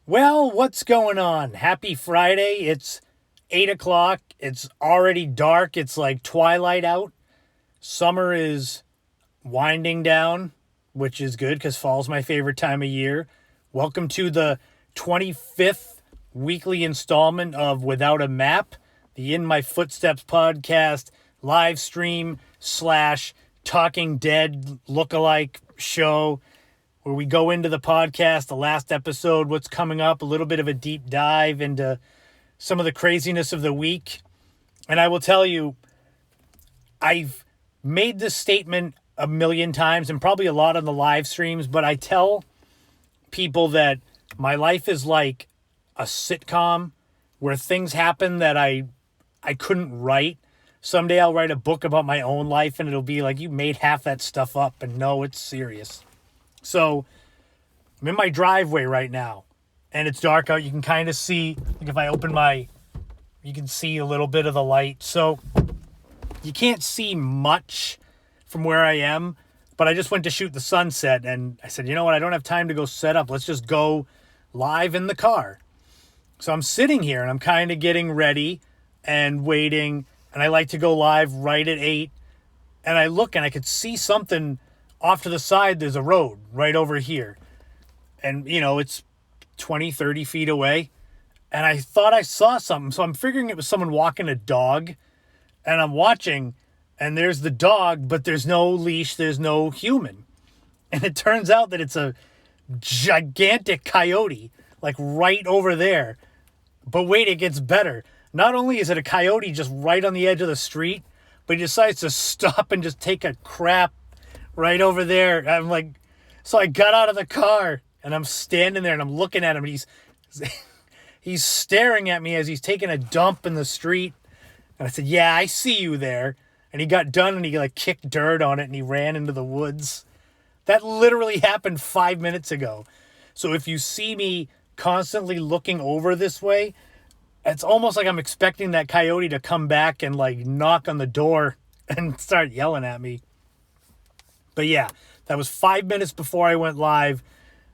Well, what's going on? Happy Friday. It's 8 o'clock. It's already dark. It's like twilight out. Summer is winding down, which is good because fall's my favorite time of year. Welcome to the 25th weekly installment of Without a Map, the In My Footsteps podcast, live stream / Talking Dead lookalike show, where we go into the podcast, the last episode, what's coming up, a little bit of a deep dive into some of the craziness of the week. And I will tell you, I've made this statement a million times and probably a lot on the live streams, but I tell people that my life is like a sitcom where things happen that I couldn't write. Someday I'll write a book about my own life and it'll be like, you made half that stuff up, and no, it's serious. So I'm in my driveway right now and it's dark out. You can kind of see, like if I open you can see a little bit of the light. So you can't see much from where I am, but I just went to shoot the sunset and I said, you know what? I don't have time to go set up. Let's just go live in the car. So I'm sitting here and I'm kind of getting ready and waiting. And I like to go live right at 8. And I look and I could see something off to the side. There's a road right over here. And, you know, it's 20, 30 feet away. And I thought I saw something. So I'm figuring it was someone walking a dog. And I'm watching. And there's the dog, but there's no leash. There's no human. And it turns out that it's a gigantic coyote, like right over there. But wait, it gets better. Not only is it a coyote just right on the edge of the street, but he decides to stop and just take a crap right over there. I'm like, so I got out of the car and I'm standing there and I'm looking at him and he's staring at me as he's taking a dump in the street. And I said, yeah, I see you there. And he got done and he like kicked dirt on it and he ran into the woods. That literally happened 5 minutes ago. So if you see me constantly looking over this way, it's almost like I'm expecting that coyote to come back and like knock on the door and start yelling at me. But yeah, that was 5 minutes before I went live.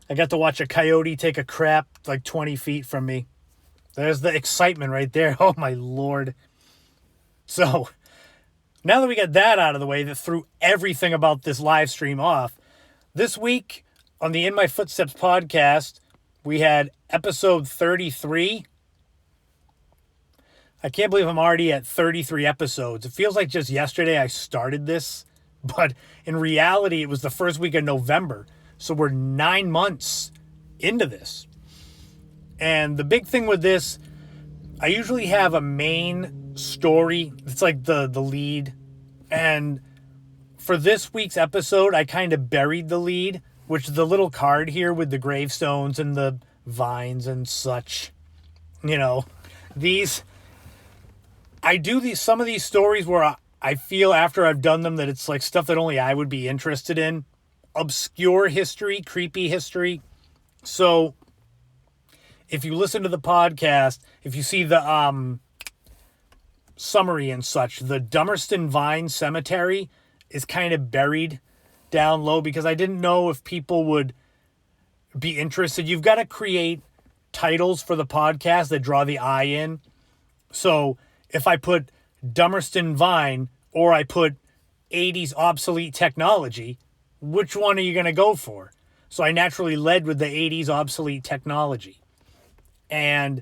I got to watch a coyote take a crap like 20 feet from me. There's the excitement right there. Oh my Lord. So now that we got that out of the way, that threw everything about this live stream off, this week on the In My Footsteps podcast, we had episode 33. I can't believe I'm already at 33 episodes. It feels like just yesterday I started this, but in reality, it was the first week of November. So we're 9 months into this. And the big thing with this, I usually have a main story. It's like the lead. And for this week's episode, I kind of buried the lead, which is the little card here with the gravestones and the vines and such. You know, I do some of these stories where I feel after I've done them that it's like stuff that only I would be interested in. Obscure history, creepy history. So if you listen to the podcast, if you see the summary and such, the Dummerston Vine Cemetery is kind of buried down low because I didn't know if people would be interested. You've got to create titles for the podcast that draw the eye in. So if I put Dummerston Vine or I put 80s Obsolete Technology, which one are you going to go for? So I naturally led with the 80s Obsolete Technology. And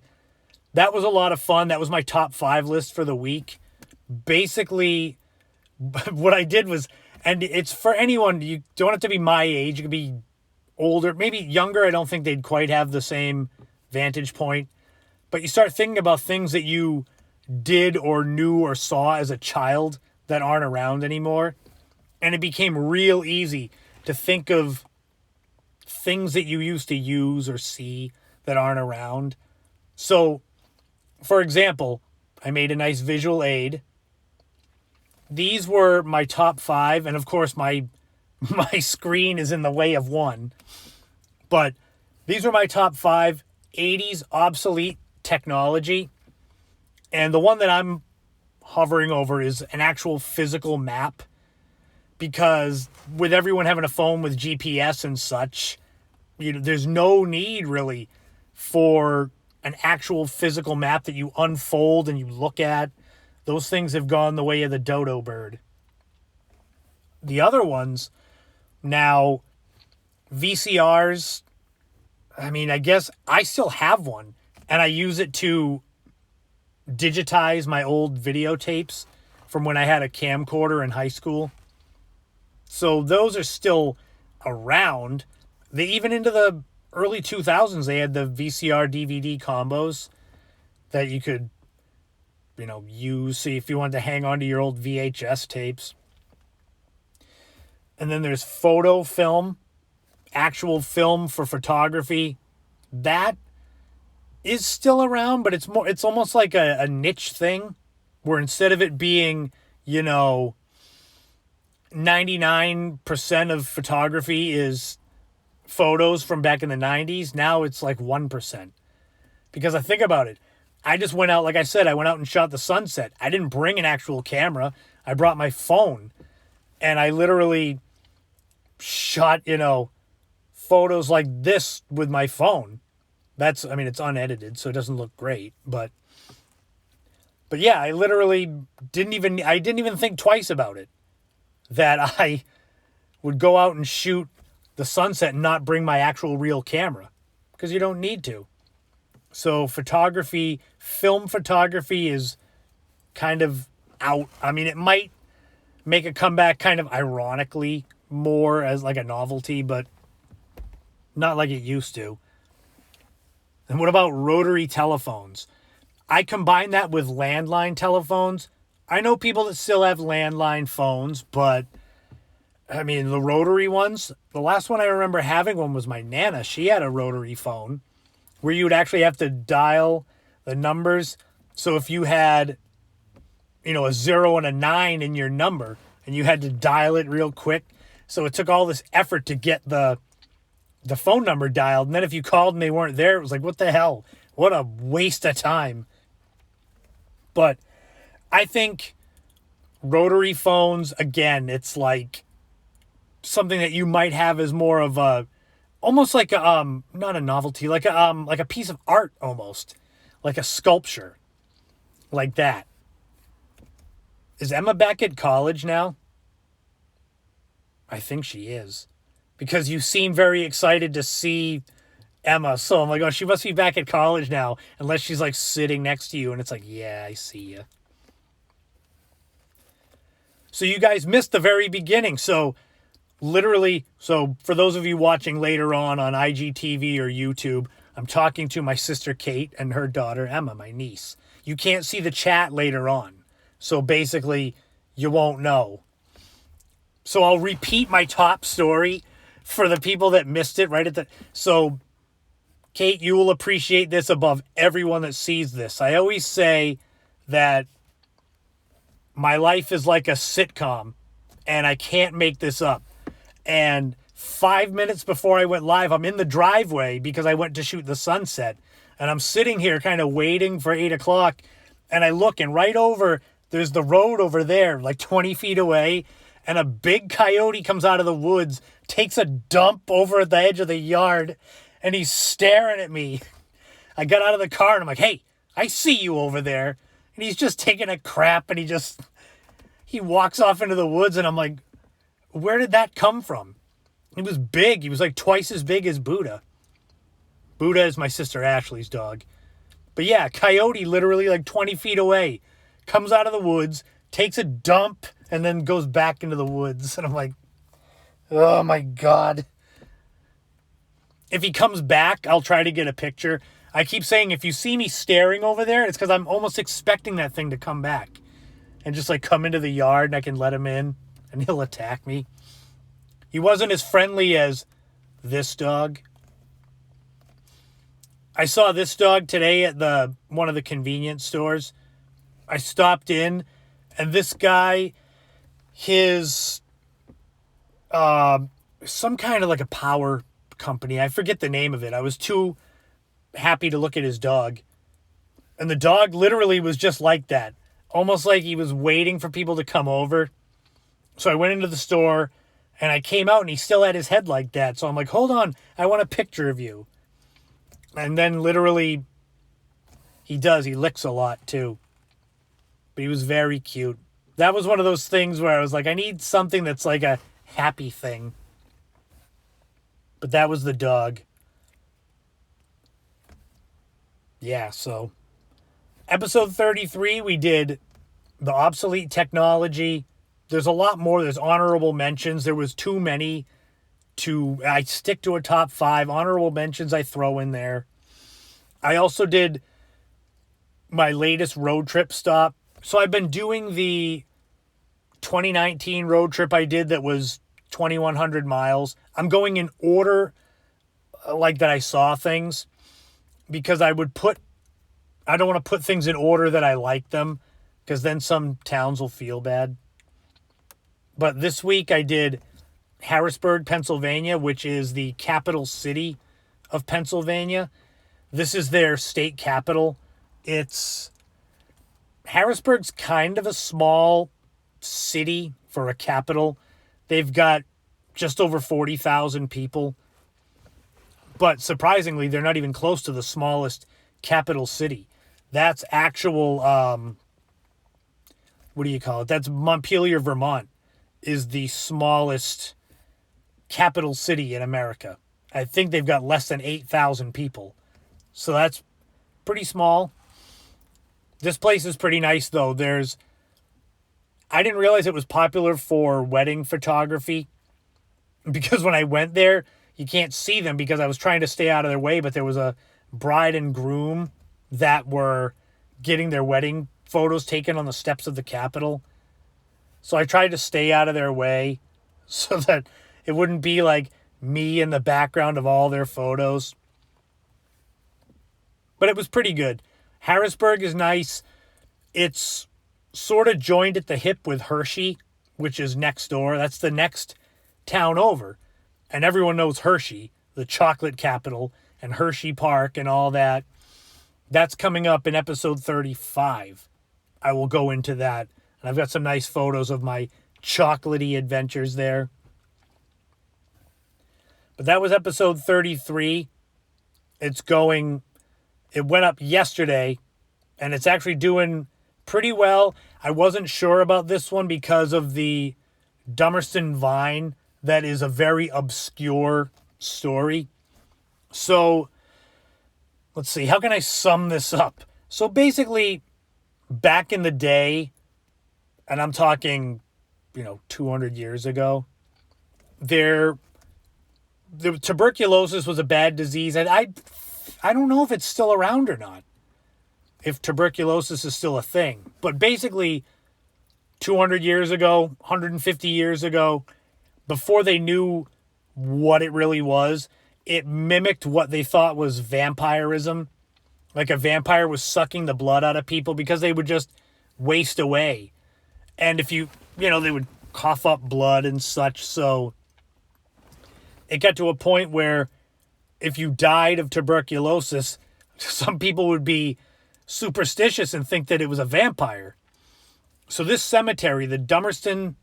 that was a lot of fun. That was my top 5 list for the week. Basically, what I did was, and it's for anyone, you don't have to be my age. You could be older, maybe younger. I don't think they'd quite have the same vantage point. But you start thinking about things that you did or knew or saw as a child that aren't around anymore. And it became real easy to think of things that you used to use or see that aren't around. So, for example, I made a nice visual aid. These were my top 5. And of course, my screen is in the way of one. But these were my top 5 80s obsolete technology. And the one that I'm hovering over is an actual physical map. Because with everyone having a phone with GPS and such, there's no need really for an actual physical map that you unfold and you look at. Those things have gone the way of the dodo bird. The other ones, now, VCRs, I mean, I guess I still have one, and I use it to digitize my old videotapes from when I had a camcorder in high school. So those are still around. They even into the early 2000s, they had the VCR DVD combos that you could, use. See if you wanted to hang on to your old VHS tapes. And then there's photo film, actual film for photography. That is still around, but it's almost like a niche thing where instead of it being, 99% of photography is photos from back in the 90s, now it's like 1%. Because I think about it, I just went out, like I said, I went out and shot the sunset. I didn't bring an actual camera. I brought my phone, and I literally shot, photos like this with my phone. It's unedited, so it doesn't look great, but yeah, I literally didn't even think twice about it, that I would go out and shoot the sunset and not bring my actual real camera, because you don't need to. So film photography is kind of out. I mean, it might make a comeback kind of ironically more as like a novelty, but not like it used to. And what about rotary telephones? I combine that with landline telephones. I know people that still have landline phones, but I mean, the rotary ones, the last one I remember having one was my Nana. She had a rotary phone where you would actually have to dial the numbers. So if you had, a 0 and a 9 in your number and you had to dial it real quick. So it took all this effort to get the phone number dialed. And then if you called and they weren't there, it was like, what the hell? What a waste of time. But I think rotary phones, again, it's like something that you might have as more of a, almost like a, not a novelty, like a piece of art almost, like a sculpture, like that. Is Emma back at college now? I think she is, because you seem very excited to see Emma. So I'm like, oh, she must be back at college now, unless she's like sitting next to you and it's like, yeah, I see you. So you guys missed the very beginning. So literally, for those of you watching later on IGTV or YouTube, I'm talking to my sister Kate and her daughter Emma, my niece. You can't see the chat later on. So basically, you won't know. So I'll repeat my top story for the people that missed it right at the... So, Kate, you will appreciate this above everyone that sees this. I always say that my life is like a sitcom, and I can't make this up. And 5 minutes before I went live, I'm in the driveway because I went to shoot the sunset. And I'm sitting here kind of waiting for 8 o'clock. And I look, and right over, there's the road over there, like 20 feet away. And a big coyote comes out of the woods, takes a dump over at the edge of the yard, and he's staring at me. I got out of the car, and I'm like, hey, I see you over there. And he's just taking a crap, and he walks off into the woods, and I'm like, where did that come from? He was big. He was like twice as big as Buddha. Buddha is my sister Ashley's dog. But yeah, coyote literally like 20 feet away, comes out of the woods, takes a dump, and then goes back into the woods. And I'm like, oh my God. If he comes back, I'll try to get a picture. I keep saying if you see me staring over there, it's because I'm almost expecting that thing to come back and just like come into the yard, and I can let him in and he'll attack me. He wasn't as friendly as this dog. I saw this dog today at one of the convenience stores. I stopped in, and this guy, his some kind of like a power company. I forget the name of it. I was too happy to look at his dog. And the dog literally was just like that. Almost like he was waiting for people to come over. So I went into the store, and I came out, and he still had his head like that. So I'm like, hold on, I want a picture of you. And then literally, he licks a lot too. But he was very cute. That was one of those things where I was like, I need something that's like a happy thing. But that was the dog. Yeah, so episode 33, we did the Obsolete Technology. There's a lot more. There's honorable mentions. There was too many I stick to a top 5. Honorable mentions I throw in there. I also did my latest road trip stop. So I've been doing the 2019 road trip I did that was 2,100 miles. I'm going in order like that I saw things, because I don't want to put things in order that I like them, because then some towns will feel bad. But this week I did Harrisburg, Pennsylvania, which is the capital city of Pennsylvania. This is their state capital. Harrisburg's kind of a small city for a capital. They've got just over 40,000 people. But surprisingly, they're not even close to the smallest capital city. That's actual, what do you call it? That's Montpelier, Vermont, is the smallest capital city in America. I think they've got less than 8,000 people. So that's pretty small. This place is pretty nice, though. I didn't realize it was popular for wedding photography, because when I went there, you can't see them because I was trying to stay out of their way, but there was a bride and groom that were getting their wedding photos taken on the steps of the Capitol. So I tried to stay out of their way so that it wouldn't be like me in the background of all their photos. But it was pretty good. Harrisburg is nice. It's sort of joined at the hip with Hershey, which is next door. That's the next town over. And everyone knows Hershey, the chocolate capital, and Hershey Park and all that. That's coming up in episode 35. I will go into that. And I've got some nice photos of my chocolatey adventures there. But that was episode 33. It went up yesterday, and it's actually doing pretty well. I wasn't sure about this one because of the Dummerston Vine. That is a very obscure story. So, let's see. How can I sum this up? So basically, back in the day, and I'm talking, 200 years ago, the tuberculosis was a bad disease. And I don't know if it's still around or not, if tuberculosis is still a thing. But basically, 200 years ago, 150 years ago, before they knew what it really was, it mimicked what they thought was vampirism. Like a vampire was sucking the blood out of people because they would just waste away. And if they would cough up blood and such. So it got to a point where if you died of tuberculosis, some people would be superstitious and think that it was a vampire. So this cemetery, the Dummerston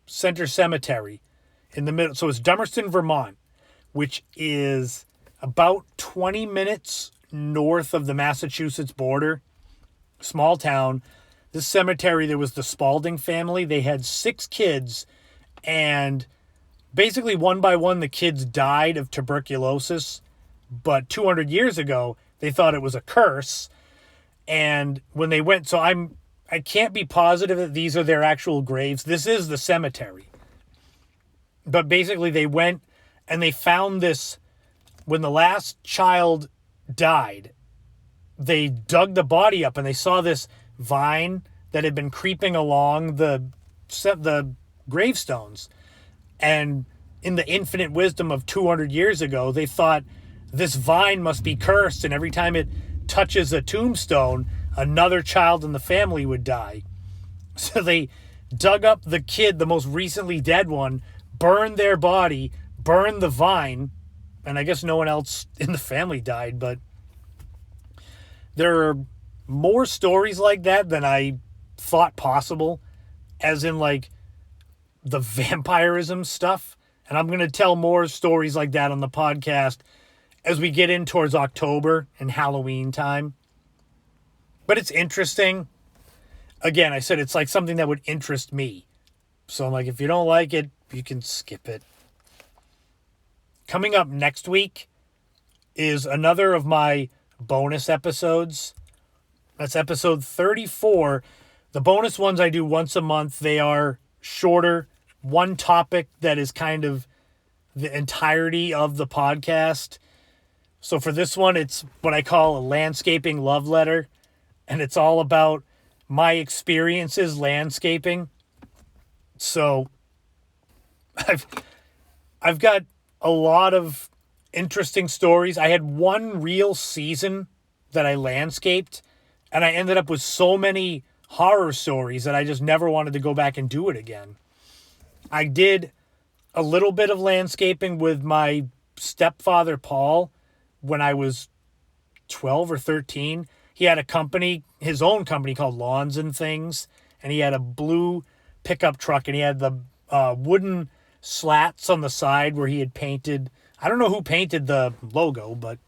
Center Cemetery in the middle. So it's Dummerston, Vermont, which is about 20 minutes north of the Massachusetts border. Small town. This cemetery, there was the Spalding family. They had 6 kids, and basically one by one the kids died of tuberculosis. But 200 years ago, they thought it was a curse. And when they went, so I can't be positive that these are their actual graves. This is the cemetery. But basically they went and they found this. When the last child died, they dug the body up and they saw this vine that had been creeping along the gravestones. And in the infinite wisdom of 200 years ago, they thought this vine must be cursed, and every time it touches a tombstone, another child in the family would die. So they dug up the kid, the most recently dead one, burned their body, burned the vine, and I guess no one else in the family died, but there are more stories like that than I thought possible, as in like the vampirism stuff. And I'm going to tell more stories like that on the podcast as we get in towards October and Halloween time. But it's interesting. Again, I said it's like something that would interest me. So I'm like, if you don't like it, you can skip it. Coming up next week is another of my bonus episodes. That's episode 34. The bonus ones I do once a month. They are shorter. One topic that is kind of the entirety of the podcast. So for this one, it's what I call a landscaping love letter. And it's all about my experiences landscaping. So I've got a lot of interesting stories. I had one real season that I landscaped, and I ended up with so many horror stories that I just never wanted to go back and do it again. I did a little bit of landscaping with my stepfather, Paul, when I was 12 or 13. He had a company, his own company called Lawns and Things, and he had a blue pickup truck, and he had the wooden slats on the side where he had painted. I don't know who painted the logo, but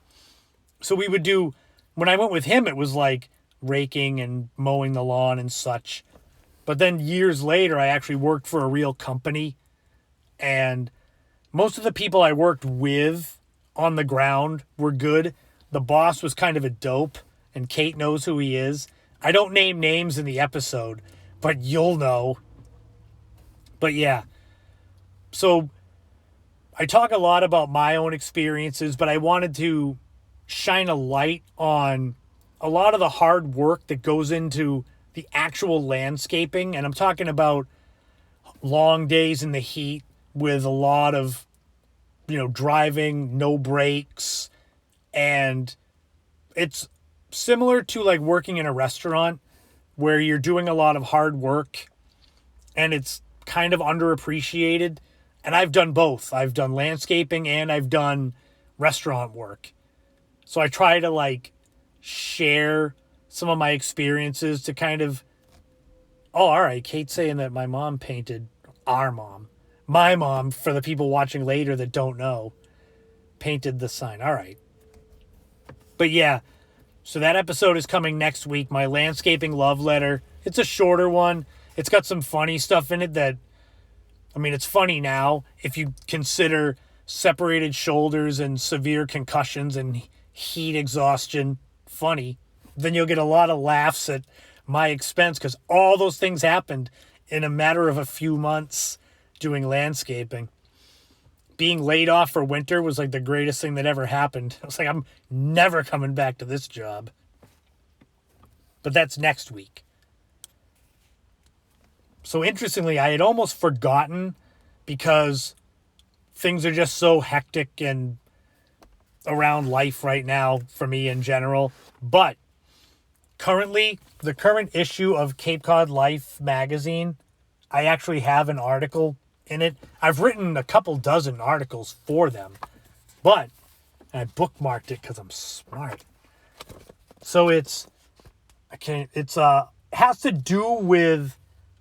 so we would do, when I went with him, it was like raking and mowing the lawn and such. But then years later, I actually worked for a real company, and most of the people I worked with on the ground were good. The boss was kind of a dope, and Kate knows who he is. I don't name names in the episode, but you'll know. But yeah, so I talk a lot about my own experiences, but I wanted to shine a light on a lot of the hard work that goes into the actual landscaping. And I'm talking about long days in the heat with a lot of, driving, no breaks. And it's similar to like working in a restaurant where you're doing a lot of hard work and it's kind of underappreciated. And I've done both. I've done landscaping and I've done restaurant work. So I try to like share some of my experiences to kind of, oh, all right, Kate's saying that my mom painted, our mom, my mom, for the people watching later that don't know, painted the sign. All right. But yeah, so that episode is coming next week, my landscaping love letter. It's a shorter one. It's got some funny stuff in it that, it's funny now if you consider separated shoulders and severe concussions and heat exhaustion funny. Then you'll get a lot of laughs at my expense because all those things happened in a matter of a few months doing landscaping. Being laid off for winter was like the greatest thing that ever happened. I was like, I'm never coming back to this job. But that's next week. So interestingly, I had almost forgotten because things are just so hectic and around life right now for me in general. But currently, the current issue of Cape Cod Life magazine, I actually have an article in it. I've written a couple dozen articles for them, but I bookmarked it because I'm smart. So it has to do with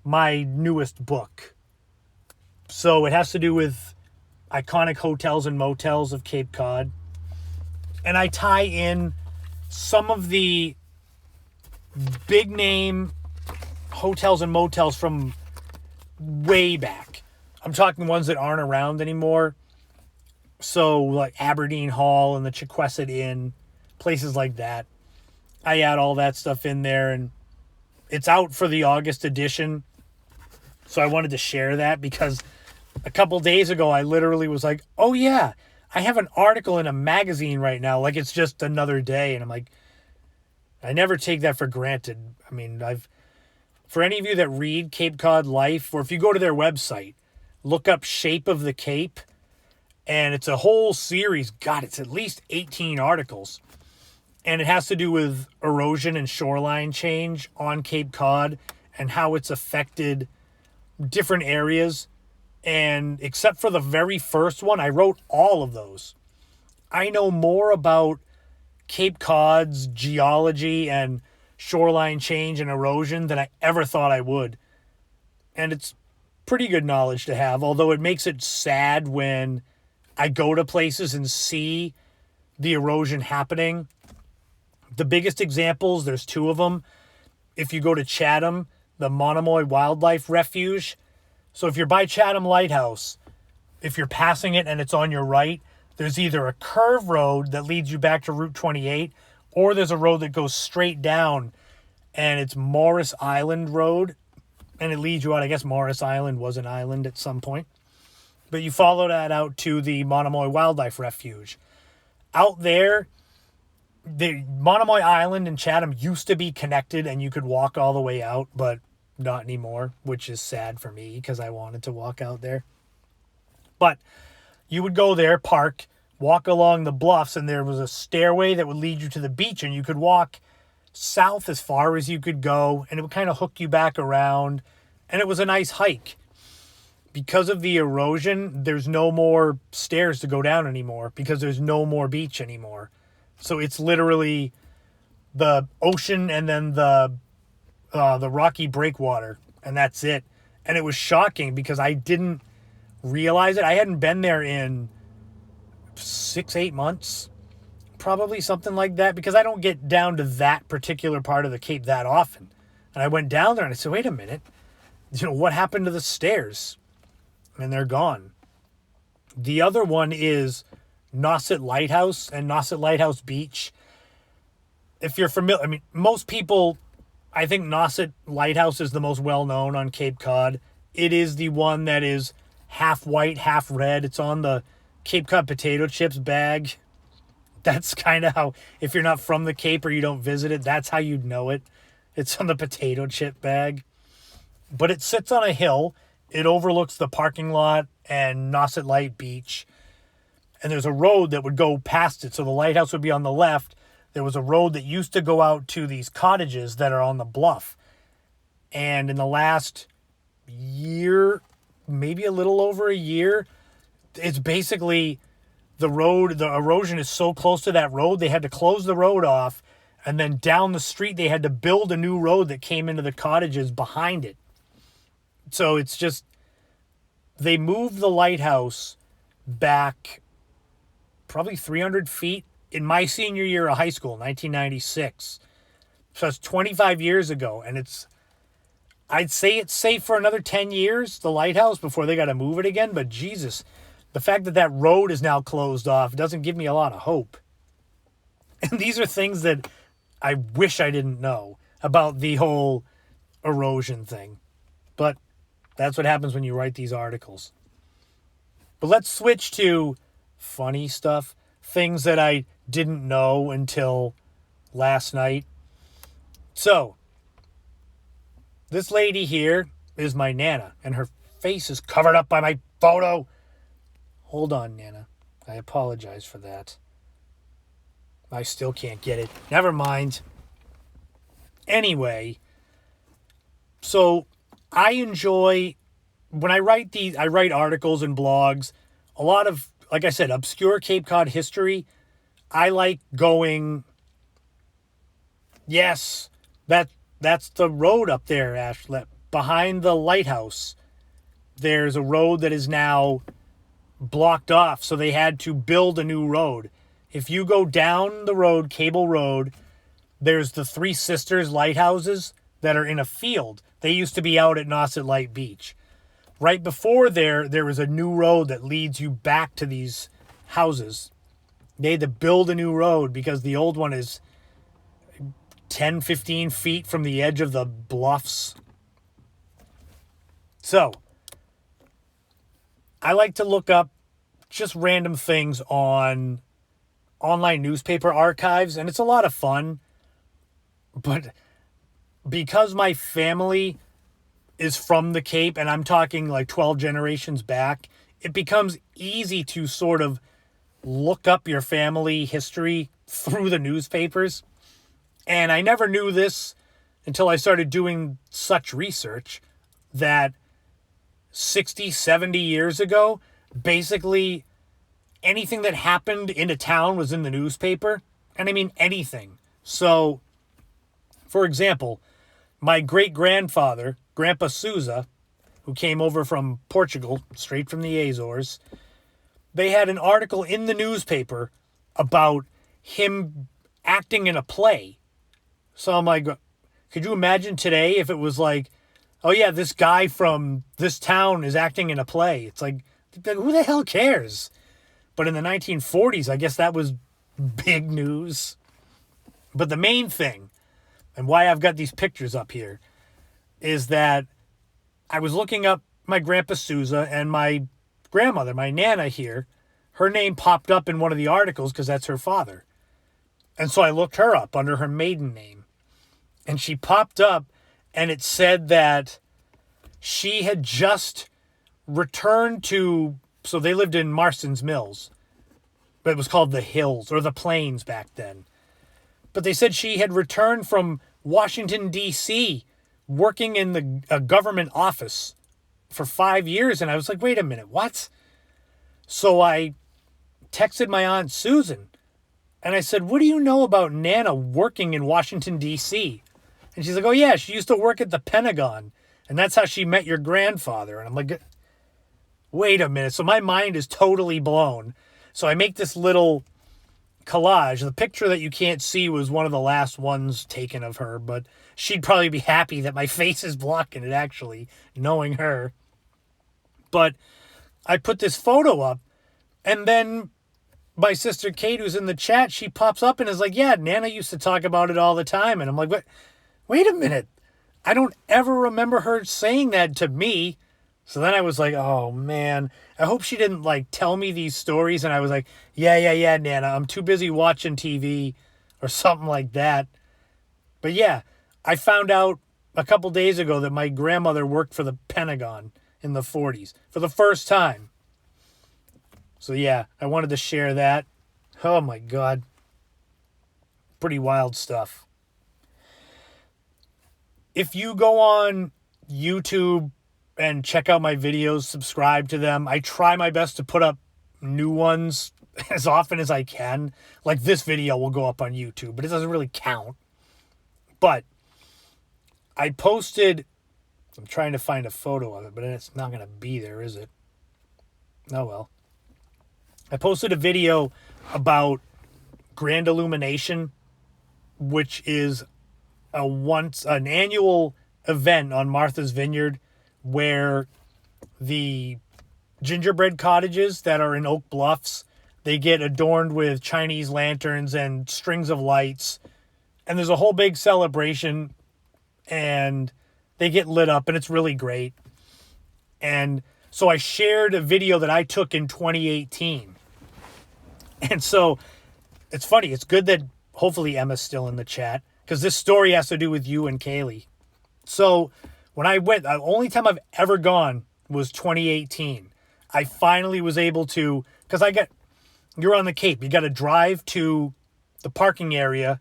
my newest book. So it has to do with iconic hotels and motels of Cape Cod. And I tie in some of the big name hotels and motels from way back. I'm talking ones that aren't around anymore. So like Aberdeen Hall and the Chiquesset Inn, places like that. I add all that stuff in there, and it's out for the August edition. So I wanted to share that because a couple days ago, I literally was like, oh yeah, I have an article in a magazine right now. Like it's just another day. And I'm like, I never take that for granted. For any of you that read Cape Cod Life, or if you go to their website, look up Shape of the Cape, and it's a whole series. God, it's at least 18 articles. And it has to do with erosion and shoreline change on Cape Cod and how it's affected different areas. And except for the very first one, I wrote all of those. I know more about Cape Cod's geology and shoreline change and erosion than I ever thought I would. And it's pretty good knowledge to have, although it makes it sad when I go to places and see the erosion happening. The biggest examples, there's two of them. If you go to Chatham, the Monomoy Wildlife Refuge. So if you're by Chatham Lighthouse, if you're passing it and it's on your right, there's either a curve road that leads you back to Route 28, or there's a road that goes straight down, and it's Morris Island Road, and it leads you out. I guess Morris Island was an island at some point. But you follow that out to the Monomoy Wildlife Refuge. Out there, the Monomoy Island and Chatham used to be connected, and you could walk all the way out, but not anymore, which is sad for me because I wanted to walk out there. But you would go there, park, walk along the bluffs, and there was a stairway that would lead you to the beach, and you could walk south as far as you could go, and it would kind of hook you back around, and it was a nice hike. Because of the erosion, there's no more stairs to go down anymore because there's no more beach anymore. So it's literally the ocean and then the rocky breakwater, and that's it. And it was shocking because I didn't realize it. I hadn't been there in 6-8 months, probably something like that, because I don't get down to that particular part of the Cape that often. And I went down there and I said, wait a minute, what happened to the stairs? And they're gone. The other one is Nauset Lighthouse and Nauset Lighthouse Beach. If you're familiar, most people, I think Nauset Lighthouse is the most well-known on Cape Cod. It is the one that is half white, half red. It's on the Cape Cod potato chips bag. That's kind of how, if you're not from the Cape or you don't visit it, that's how you'd know it. It's on the potato chip bag. But it sits on a hill. It overlooks the parking lot and Nauset Light Beach. And there's a road that would go past it. So the lighthouse would be on the left. There was a road that used to go out to these cottages that are on the bluff. And in the last year, maybe a little over a year, it's basically the road, the erosion is so close to that road, they had to close the road off. And then down the street, they had to build a new road that came into the cottages behind it. So it's just, they moved the lighthouse back probably 300 feet in my senior year of high school, 1996. So it's 25 years ago. And I'd say it's safe for another 10 years, the lighthouse, before they got to move it again. But Jesus, the fact that that road is now closed off doesn't give me a lot of hope. And these are things that I wish I didn't know about the whole erosion thing. But that's what happens when you write these articles. But let's switch to funny stuff. Things that I didn't know until last night. So, this lady here is my Nana, and her face is covered up by my photo. Hold on, Nana. I apologize for that. I still can't get it. Never mind. Anyway, so I enjoy, when I write articles and blogs, a lot of, like I said, obscure Cape Cod history. I like going, yes, that's the road up there, Ashlet, behind the lighthouse. There's a road that is now blocked off, so they had to build a new road. If you go down the road, Cable Road, there's the Three Sisters lighthouses that are in a field. They used to be out at Nauset Light Beach. Right before there was a new road that leads you back to these houses. They had to build a new road because the old one is 10, 15 feet from the edge of the bluffs. So, I like to look up just random things on online newspaper archives, and it's a lot of fun. But because my family is from the Cape, and I'm talking like 12 generations back, it becomes easy to sort of look up your family history through the newspapers. And I never knew this until I started doing such research, that 60, 70 years ago, basically anything that happened in a town was in the newspaper. And I mean anything. So, for example, my great-grandfather, Grandpa Souza, who came over from Portugal, straight from the Azores, they had an article in the newspaper about him acting in a play. So I'm like, could you imagine today if it was like, oh yeah, this guy from this town is acting in a play? It's like, who the hell cares? But in the 1940s, I guess that was big news. But the main thing, and why I've got these pictures up here, is that I was looking up my Grandpa Sousa and my grandmother, my Nana here. Her name popped up in one of the articles because that's her father. And so I looked her up under her maiden name. And she popped up and it said that she had just returned to, so they lived in Marston's Mills. But it was called the Hills or the Plains back then. But they said she had returned from Washington, D.C., working in a government office for 5 years. And I was like, wait a minute, what? So I texted my Aunt Susan and I said, what do you know about Nana working in Washington, D.C.? And she's like, oh yeah, she used to work at the Pentagon. And that's how she met your grandfather. And I'm like, wait a minute. So my mind is totally blown. So I make this little collage. The picture that you can't see was one of the last ones taken of her, but she'd probably be happy that my face is blocking it, actually, knowing her. But I put this photo up, and then my sister Kate, who's in the chat, she pops up and is like, yeah, Nana used to talk about it all the time. And I'm like, what? Wait a minute. I don't ever remember her saying that to me. So then I was like, oh man, I hope she didn't like tell me these stories. And I was like, yeah, Nana, I'm too busy watching TV or something like that. But yeah, I found out a couple days ago that my grandmother worked for the Pentagon in the 40s for the first time. So yeah, I wanted to share that. Oh my God. Pretty wild stuff. If you go on YouTube and check out my videos, subscribe to them. I try my best to put up new ones as often as I can. Like this video will go up on YouTube, but it doesn't really count. But I posted, I'm trying to find a photo of it, but it's not going to be there, is it? Oh well. I posted a video about Grand Illumination, which is an annual event on Martha's Vineyard where the gingerbread cottages that are in Oak Bluffs, they get adorned with Chinese lanterns and strings of lights. And there's a whole big celebration and they get lit up and it's really great. And so I shared a video that I took in 2018. And so it's funny. It's good that hopefully Emma's still in the chat because this story has to do with you and Kaylee. So when I went, the only time I've ever gone was 2018. I finally was able to, because you're on the Cape. You got to drive to the parking area,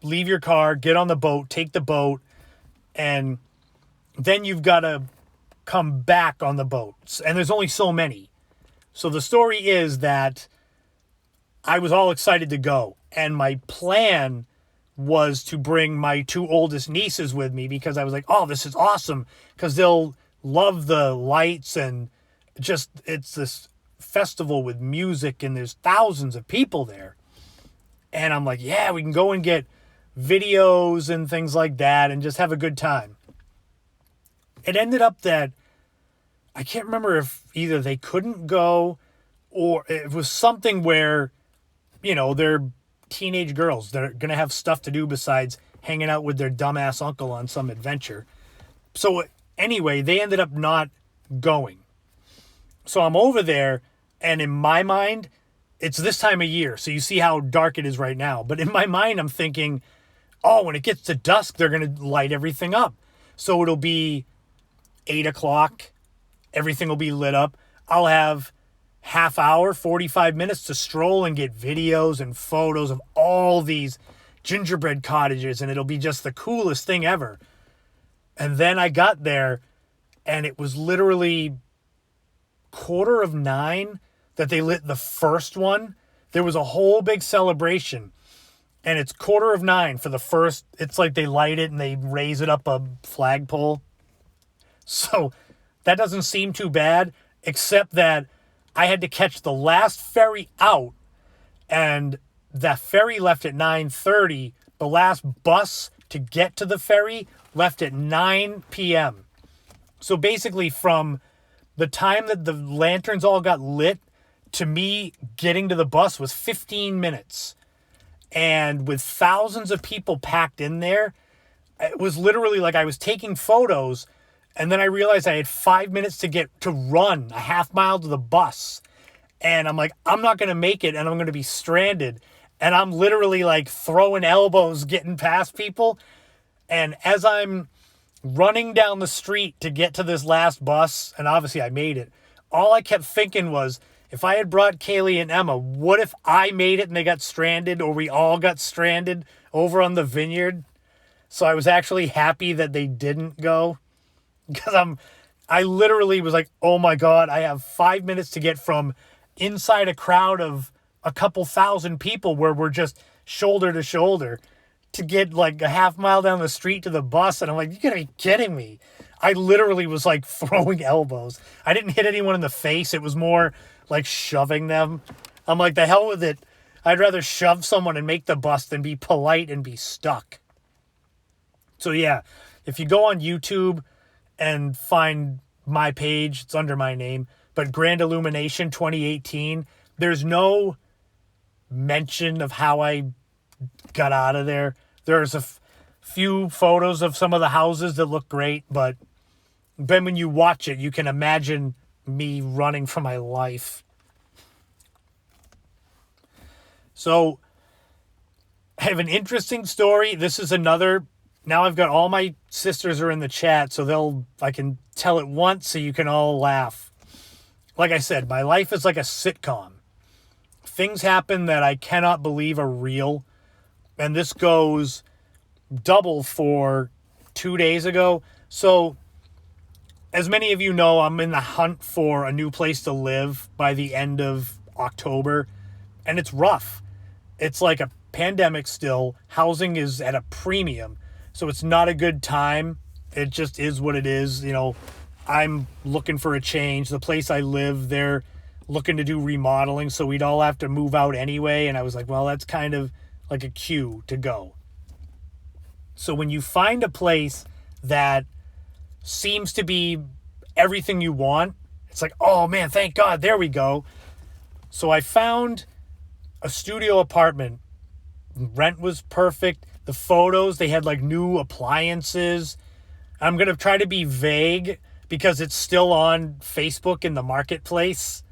leave your car, get on the boat, take the boat, and then you've got to come back on the boats. And there's only so many. So the story is that I was all excited to go. And my plan was to bring my two oldest nieces with me because I was like, oh, this is awesome. Because they'll love the lights and just, it's this festival with music and there's thousands of people there. And I'm like, yeah, we can go and get videos and things like that and just have a good time. It ended up that I can't remember if either they couldn't go or it was something where, you know, they're teenage girls. They're going to have stuff to do besides hanging out with their dumbass uncle on some adventure. So anyway, they ended up not going. So I'm over there, and in my mind, it's this time of year. So you see how dark it is right now. But in my mind, I'm thinking, oh, when it gets to dusk, they're going to light everything up. So it'll be 8 o'clock. Everything will be lit up. I'll have half hour, 45 minutes to stroll and get videos and photos of all these gingerbread cottages, and it'll be just the coolest thing ever. And then I got there, and it was literally 9:15 that they lit the first one. There was a whole big celebration, and it's 9:15 for the first. It's like they light it and they raise it up a flagpole. So that doesn't seem too bad, except that I had to catch the last ferry out, And the ferry left at 9:30. The last bus to get to the ferry left at 9 p.m. So basically from the time that the lanterns all got lit to me getting to the bus was 15 minutes. And with thousands of people packed in there, it was literally like I was taking photos, and then I realized I had 5 minutes to run a half mile to the bus. And I'm like, I'm not going to make it, and I'm going to be stranded. And I'm literally like throwing elbows, getting past people. And as I'm running down the street to get to this last bus, and obviously I made it, all I kept thinking was, if I had brought Kaylee and Emma, what if I made it and they got stranded, or we all got stranded over on the Vineyard? So I was actually happy that they didn't go, because I literally was like, oh my God, I have 5 minutes to get from inside a crowd of a couple thousand people where we're just shoulder to shoulder to get like a half mile down the street to the bus. And I'm like, you gotta be kidding me. I literally was like throwing elbows. I didn't hit anyone in the face. It was more like shoving them. I'm like, the hell with it. I'd rather shove someone and make the bus than be polite and be stuck. So yeah, if you go on YouTube and find my page, it's under my name, but Grand Illumination 2018, there's no mention of how I got out of there. There's a few photos of some of the houses that look great, but then when you watch it, you can imagine me running for my life. So I have an interesting story. This is another, now I've got all my sisters are in the chat, so I can tell it once so you can all laugh. Like I said, my life is like a sitcom. Things happen that I cannot believe are real. And this goes double for 2 days ago. So, as many of you know, I'm in the hunt for a new place to live by the end of October. And it's rough. It's like a pandemic still. Housing is at a premium. So it's not a good time. It just is what it is. You know, I'm looking for a change. The place I live, they're looking to do remodeling, so we'd all have to move out anyway. And I was like, well, that's kind of like a cue to go. So when you find a place that seems to be everything you want, it's like, oh man, thank God, there we go. So I found a studio apartment. Rent was perfect. The photos, they had like new appliances. I'm going to try to be vague because it's still on Facebook in the marketplace.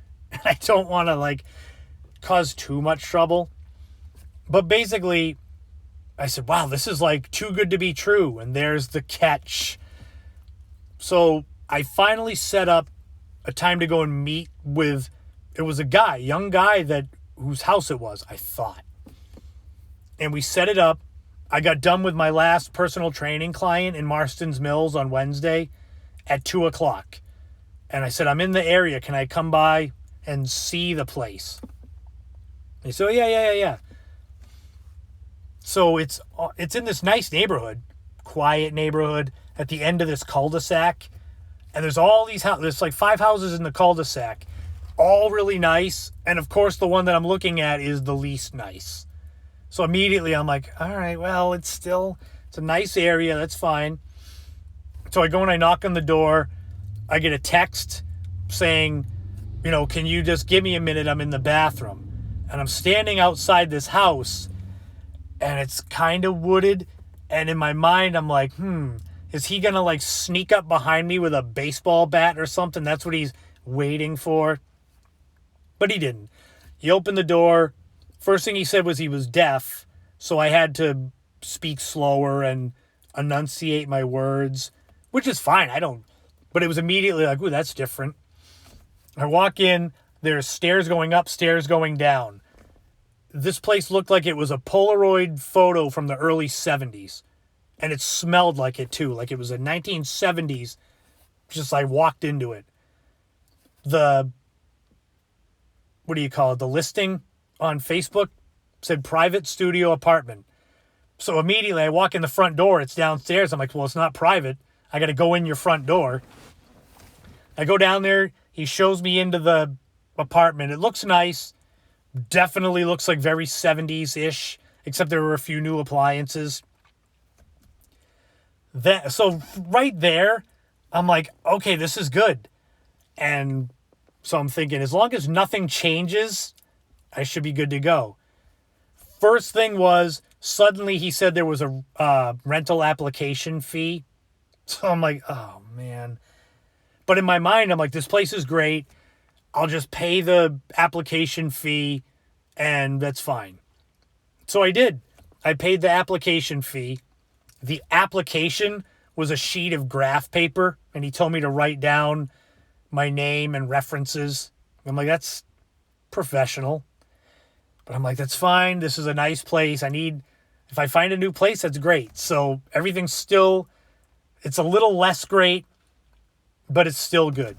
I don't want to like cause too much trouble. But basically, I said, wow, this is like too good to be true. And there's the catch. So I finally set up a time to go and meet with, it was a young guy whose house it was, I thought. And we set it up. I got done with my last personal training client in Marston's Mills on Wednesday at 2:00. And I said, I'm in the area. Can I come by and see the place? He said, oh, yeah. So it's in this nice neighborhood, quiet neighborhood at the end of this cul-de-sac. And there's all these houses. There's like 5 houses in the cul-de-sac, all really nice. And of course, the one that I'm looking at is the least nice. So immediately I'm like, all right, well, it's a nice area. That's fine. So I go and I knock on the door. I get a text saying, you know, can you just give me a minute? I'm in the bathroom. And I'm standing outside this house, and it's kind of wooded. And in my mind, I'm like, is he going to like sneak up behind me with a baseball bat or something? That's what he's waiting for. But he didn't. He opened the door. First thing he said was he was deaf. So I had to speak slower and enunciate my words, which is fine. But it was immediately like, ooh, that's different. I walk in, there's stairs going up, stairs going down. This place looked like it was a Polaroid photo from the early 70s. And it smelled like it too, like it was a 1970s. Just I walked into it. The listing on Facebook said private studio apartment. So immediately I walk in the front door, it's downstairs. I'm like, well, it's not private. I got to go in your front door. I go down there. He shows me into the apartment. It looks nice, Definitely looks like very 70s-ish, except there were a few new appliances. So right there, I'm like, okay, this is good. And so I'm thinking, as long as nothing changes, I should be good to go. First thing was, suddenly he said there was a rental application fee. So I'm like, oh, man. But in my mind, I'm like, this place is great. I'll just pay the application fee, and that's fine. So I did. I paid the application fee. The application was a sheet of graph paper, and he told me to write down my name and references. I'm like, that's professional. But I'm like, that's fine. This is a nice place. If I find a new place, that's great. So everything's still, it's a little less great, but it's still good.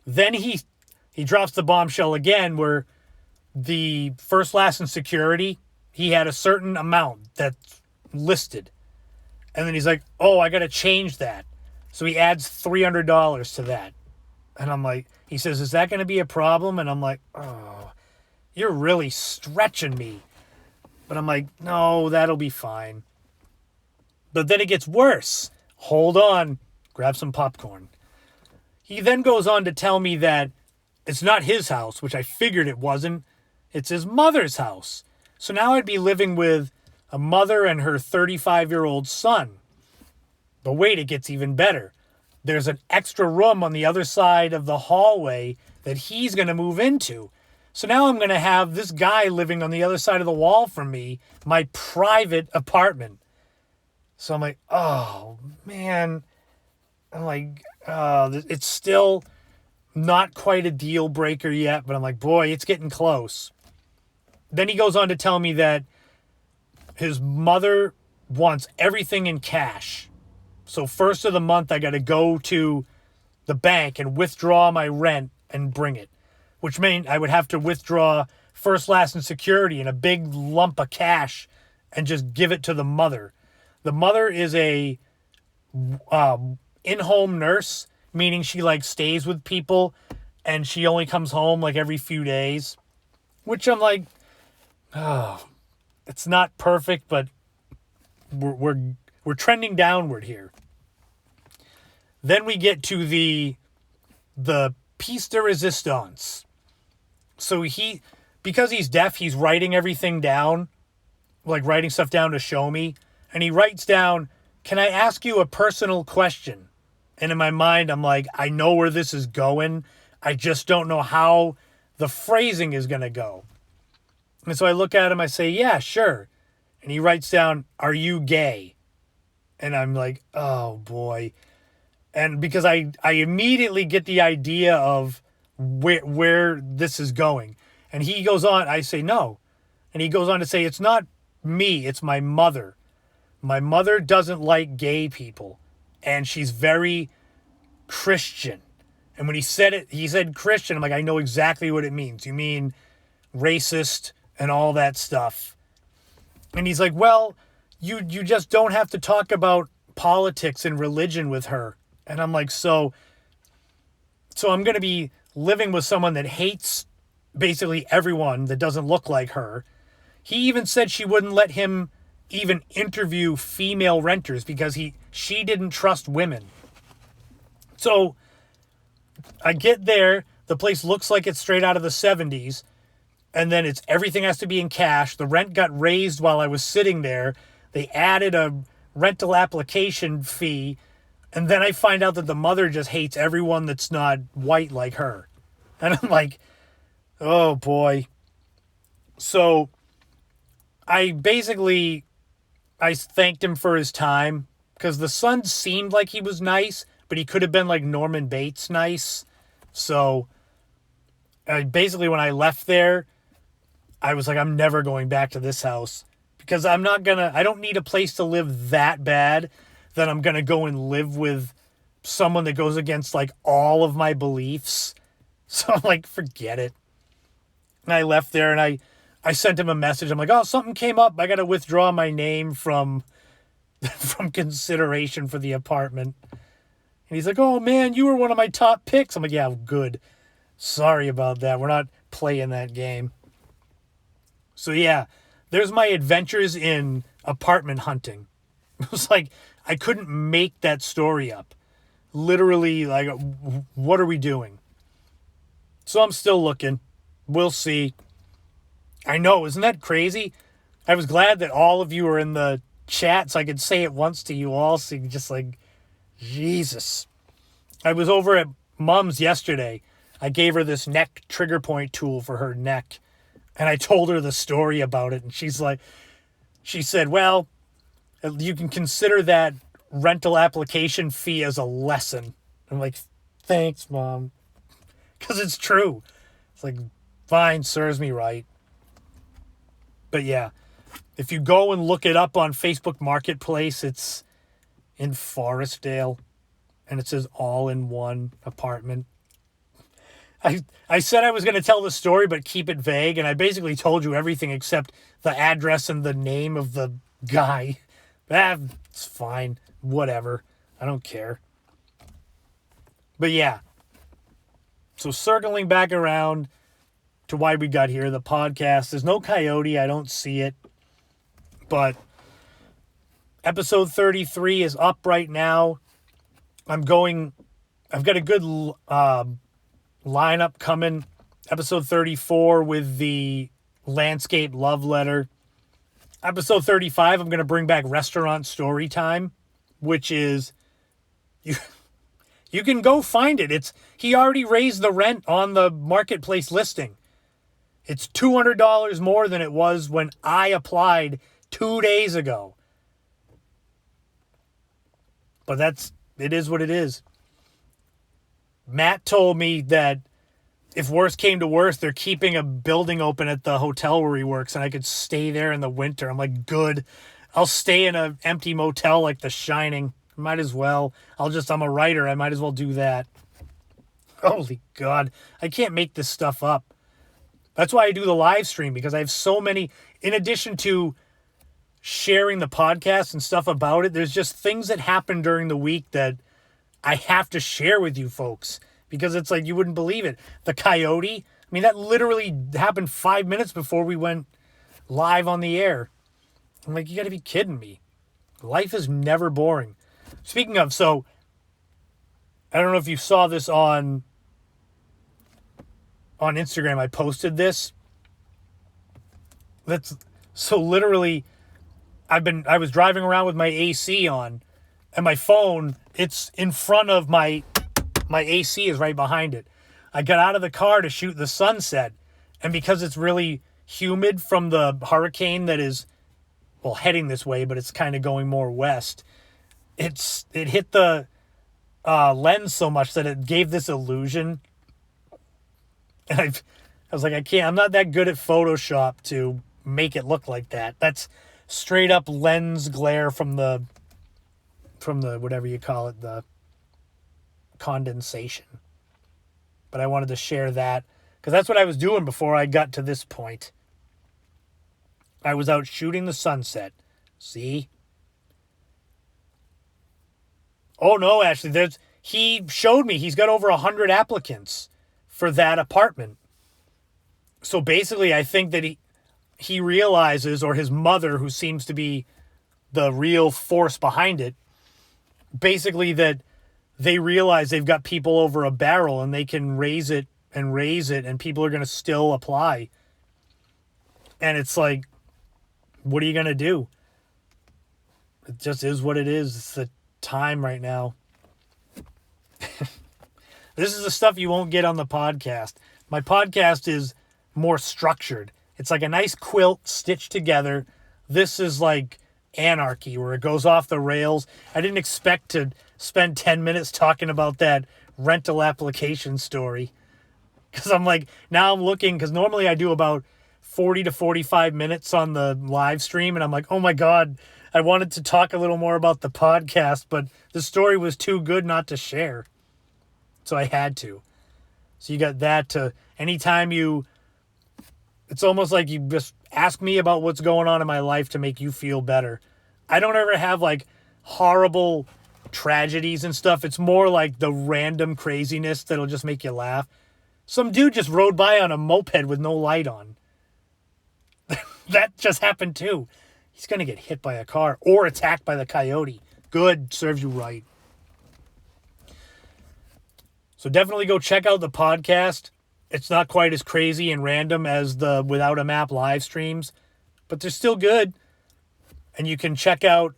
Then he drops the bombshell again where the first, last, and security, he had a certain amount that's listed. And then he's like, oh, I got to change that. So he adds $300 to that. And I'm like, he says, is that going to be a problem? And I'm like, oh, you're really stretching me. But I'm like, no, that'll be fine. But then it gets worse. Hold on. Grab some popcorn. He then goes on to tell me that it's not his house, which I figured it wasn't. It's his mother's house. So now I'd be living with a mother and her 35-year-old son. But wait, it gets even better. There's an extra room on the other side of the hallway that he's going to move into. So now I'm going to have this guy living on the other side of the wall from me, my private apartment. So I'm like, oh, man. I'm like, it's still not quite a deal breaker yet, but I'm like, boy, it's getting close. Then he goes on to tell me that his mother wants everything in cash. So first of the month, I got to go to the bank and withdraw my rent and bring it, which meant I would have to withdraw first, last, and security in a big lump of cash and just give it to the mother. The mother is a in-home nurse, meaning she like stays with people and she only comes home like every few days, which I'm like, oh, it's not perfect, but we're trending downward here. Then we get to the piece de resistance. So because he's deaf, he's writing everything down, like writing stuff down to show me. And he writes down, can I ask you a personal question? And in my mind, I'm like, I know where this is going. I just don't know how the phrasing is going to go. And so I look at him, I say, yeah, sure. And he writes down, are you gay? And I'm like, oh boy. And because I immediately get the idea of where this is going. And he goes on, I say no. And he goes on to say, it's not me, it's my mother. My mother doesn't like gay people. And she's very Christian. And when he said Christian, I'm like, I know exactly what it means. You mean racist and all that stuff. And he's like, well, you just don't have to talk about politics and religion with her. And I'm like, so I'm going to be living with someone that hates basically everyone that doesn't look like her. He even said she wouldn't let him even interview female renters because she didn't trust women. So I get there, the place looks like it's straight out of the 70s, and then everything has to be in cash. The rent got raised while I was sitting there. They added a rental application fee, and then I find out that the mother just hates everyone that's not white like her. And I'm like, oh boy. So I thanked him for his time because the son seemed like he was nice, but he could have been like Norman Bates nice. So basically when I left there, I was like, I'm never going back to this house because I don't need a place to live that bad that I'm going to go and live with someone that goes against like all of my beliefs. So I'm like, forget it. And I left there and I sent him a message. I'm like, oh, something came up. I got to withdraw my name from consideration for the apartment. And he's like, oh man, you were one of my top picks. I'm like, yeah, good. Sorry about that. We're not playing that game. So yeah, there's my adventures in apartment hunting. It was like, I couldn't make that story up. Literally, like, what are we doing? So I'm still looking. We'll see. I know, isn't that crazy? I was glad that all of you were in the chat so I could say it once to you all. So you just like, Jesus. I was over at Mom's yesterday. I gave her this neck trigger point tool for her neck. And I told her the story about it. And she said, well, you can consider that rental application fee as a lesson. I'm like, thanks, Mom. Because it's true. It's like, fine, serves me right. But yeah, if you go and look it up on Facebook Marketplace, it's in Forestdale. And it says all-in-one apartment. I said I was going to tell the story, but keep it vague. And I basically told you everything except the address and the name of the guy. It's fine. Whatever. I don't care. But yeah. So circling back around to why we got here, the podcast. There's no coyote. I don't see it. But episode 33 is up right now. I've got a good lineup coming. Episode 34 with the landscape love letter. Episode 35, I'm going to bring back restaurant story time, which is, you can go find it. He already raised the rent on the marketplace listing. It's $200 more than it was when I applied 2 days ago. But it is what it is. Matt told me that if worse came to worse, they're keeping a building open at the hotel where he works, and I could stay there in the winter. I'm like, good. I'll stay in an empty motel like The Shining. Might as well. I'm a writer. I might as well do that. Holy God. I can't make this stuff up. That's why I do the live stream, because I have so many, in addition to sharing the podcast and stuff about it, there's just things that happen during the week that I have to share with you folks. Because it's like, you wouldn't believe it. The coyote, I mean, that literally happened 5 minutes before we went live on the air. I'm like, you got to be kidding me. Life is never boring. Speaking of, so, I don't know if you saw this on Instagram. I posted this. So literally, I was driving around with my AC on, and my phone, it's in front of my AC is right behind it. I got out of the car to shoot the sunset, and because it's really humid from the hurricane that is, well, heading this way, but it's kind of going more west, it hit the lens so much that it gave this illusion. And I was like, I'm not that good at Photoshop to make it look like that. That's straight up lens glare from the whatever you call it, the condensation. But I wanted to share that because that's what I was doing before I got to this point. I was out shooting the sunset. See? Oh no, actually, he showed me he's got over 100 applicants for that apartment. So basically, I think that he realizes, or his mother, who seems to be the real force behind it, basically that they realize they've got people over a barrel and they can raise it and people are going to still apply. And it's like, what are you going to do? It just is what it is. It's the time right now. This is the stuff you won't get on the podcast. My podcast is more structured. It's like a nice quilt stitched together. This is like anarchy where it goes off the rails. I didn't expect to spend 10 minutes talking about that rental application story. Because I'm like, now I'm looking, because normally I do about 40 to 45 minutes on the live stream. And I'm like, oh my God, I wanted to talk a little more about the podcast, but the story was too good not to share. So I had to. So you got that to, anytime it's almost like you just ask me about what's going on in my life to make you feel better. I don't ever have like horrible tragedies and stuff. It's more like the random craziness that'll just make you laugh. Some dude just rode by on a moped with no light on. That just happened too. He's going to get hit by a car or attacked by the coyote. Good. Serves you right. So definitely go check out the podcast. It's not quite as crazy and random as the Without a Map live streams, but they're still good. And you can check out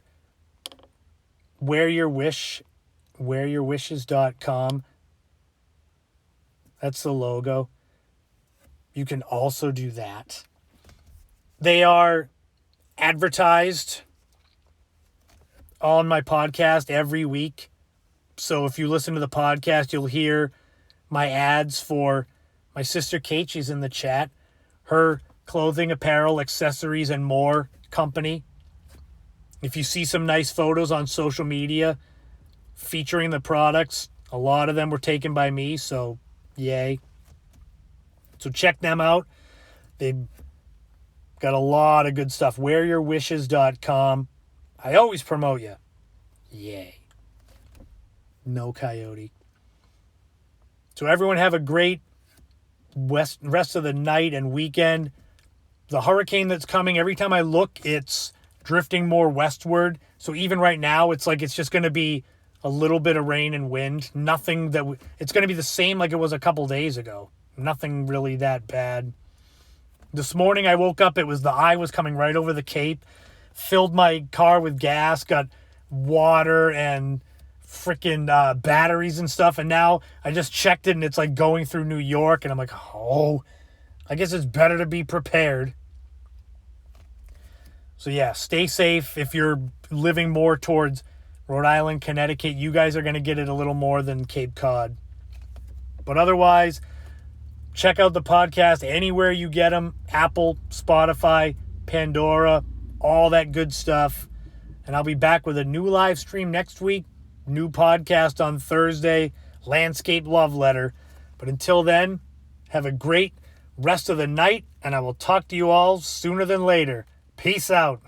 whereyourwishes.com. That's the logo. You can also do that. They are advertised on my podcast every week. So if you listen to the podcast, you'll hear my ads for my sister Kate. She's in the chat. Her clothing, apparel, accessories, and more company. If you see some nice photos on social media featuring the products, a lot of them were taken by me, so yay. So check them out. They've got a lot of good stuff. Whereyourwishes.com. I always promote you. Yay. No coyote. So everyone have a great rest of the night and weekend. The hurricane that's coming, every time I look, it's drifting more westward. So even right now, it's like it's just going to be a little bit of rain and wind. Nothing that... it's going to be the same like it was a couple days ago. Nothing really that bad. This morning I woke up, the eye was coming right over the Cape. Filled my car with gas, got water and freaking batteries and stuff. And now I just checked it and it's like going through New York. And I'm like, oh, I guess it's better to be prepared. So yeah, stay safe. If you're living more towards Rhode Island, Connecticut, you guys are going to get it a little more than Cape Cod. But otherwise, check out the podcast anywhere you get them. Apple, Spotify, Pandora, all that good stuff. And I'll be back with a new live stream next week. New podcast on Thursday. Landscape Love Letter. But until then, have a great rest of the night. And I will talk to you all sooner than later. Peace out.